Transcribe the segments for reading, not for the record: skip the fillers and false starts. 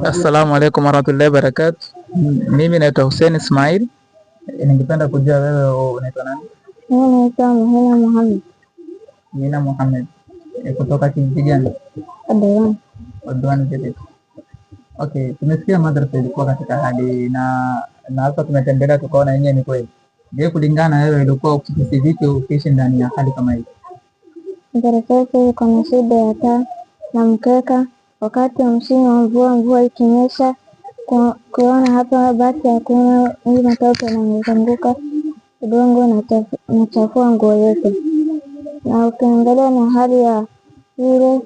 Assalamu alaikum warahmatullahi wabarakatuh. Mimi naitwa Hussein Ismail. Ningependa kujua wewe unaitwa nani? Mimi naitwa Muhina Muhammad. Muhina Muhammad. Kutoka kijiji gani? Adwan. Adwan kijiji. Okay, tumesikia madrasa ilikuwa katika hali na hapa tumetembelea tukaona yenyewe ni kweli. Je, kulingana na wewe ilikuwa ukihisi vipi ukiishi ndani ya hali kama hii? Madrasa yetu iko na shida ya taa na mkeka. Wakati wa msimu wa mvua ikinyesha, kuona hapa basi hakuna, hii matope yanazunguka, udongo unachafua nguo yetu. Na ukiangalia na hali ya ile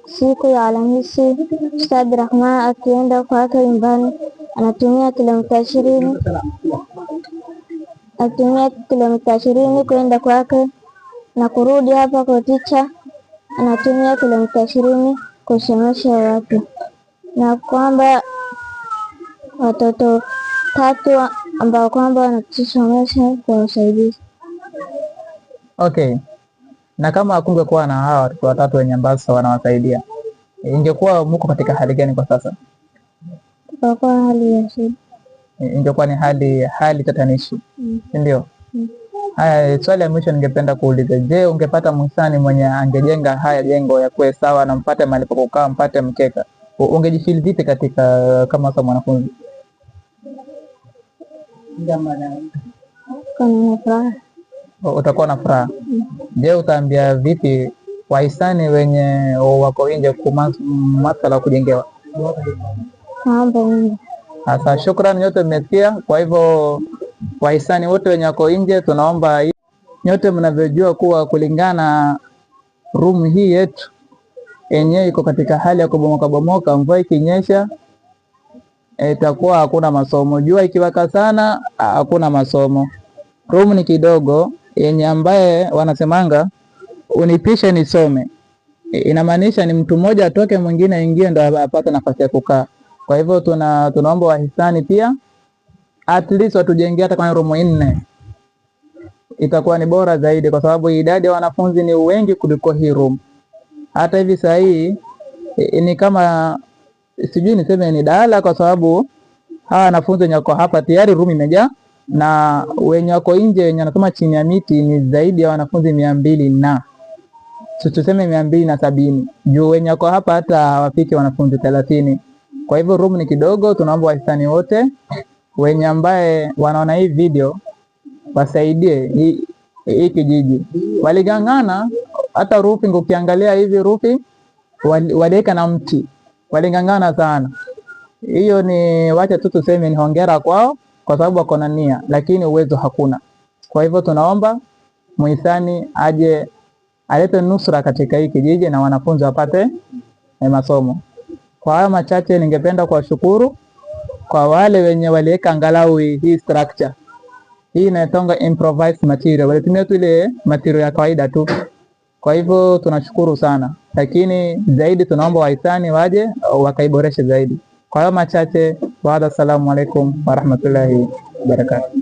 siku ya Alhamisi, Ustadh Rahman akienda kwake nyumbani anatumia kilomita 20 kwenda kwake, na kurudi hapa kwa ticha anatumia kilomita 20 kusomesha watu, na kwamba watoto 3 ambao kwamba wanatusomesha kwa usaidizi. Okay, na kama hakungekuwa na hawa watoto 3 wenye ambazo wanawasaidia, ingekuwa mko katika hali gani kwa sasa? Tutakuwa hali ya shida, ingekuwa ni hali tatanishi, ndio? Haya, swali la mwisho ningependa kuuliza, je, ungepata msanii mwenye angejenga haya jengo ya kuwe sawa na mpate mahali pa kukaa, mpate mkeka, ungejifeel vipi katika kama mwanafunzi? Kuna furaha. Utakuwa na furaha. Je, utaambia vipi wahisani wenye wako nje kwa masuala kujengewa? Sasa shukrani, nyote mmesikia. Kwa hivyo wahisani wote wenye wako nje, tunaomba nyote mnavyojua kuwa kulingana room hii yetu yenyewe iko katika hali ya kubomoka. Mvua ikinyesha itakuwa hakuna masomo, jua ikiwaka sana hakuna masomo. Room ni kidogo yenye ambaye wanasemanga unipishe nisome, inamaanisha ni mtu mmoja atoke mwingine aingie ndo apate nafasi ya kukaa. Kwa hivyo tunaomba wahisani pia at least watujengee hata kama room 4, itakuwa ni bora zaidi, kwa sababu idadi ya wanafunzi ni wengi kuliko hii room. Hata hivi saa hii ni kama sijui niseme ni dala, kwa sababu hawa wanafunzi wenye wako hapa tayari room imejaa, na wenye wako nje wenye wanasoma chini ya miti ni zaidi ya wanafunzi 200 na tuseme 270, juu wenye wako hapa hata hawafiki wanafunzi 30. Kwa hivyo room ni kidogo. Tunaomba wahisani wote wenye ambaye wanaona hii video wasaidie hii kijiji. Waligangana hata roofing, ukiangalia hivi roofing waliweka na mti, waligangana sana. Hiyo ni wacha tu tuseme ni hongera kwao, kwa sababu wako na nia, lakini uwezo hakuna. Kwa hivyo tunaomba muhisani aje alete nusura katika hii kijiji na wanafunzi wapate masomo. Kwa haya machache ningependa kuwashukuru kwa wale wenye waliweka angalau hii structure. Hii inaitwa improvised material. Walitumia tu ile material ya kawaida tu. Kwa hivyo tunashukuru sana. Lakini zaidi tunaomba wahisani waje wakaiboreshe zaidi. Kwa hayo machache, wa assalamu alaikum warahmatullahi wabarakatuh.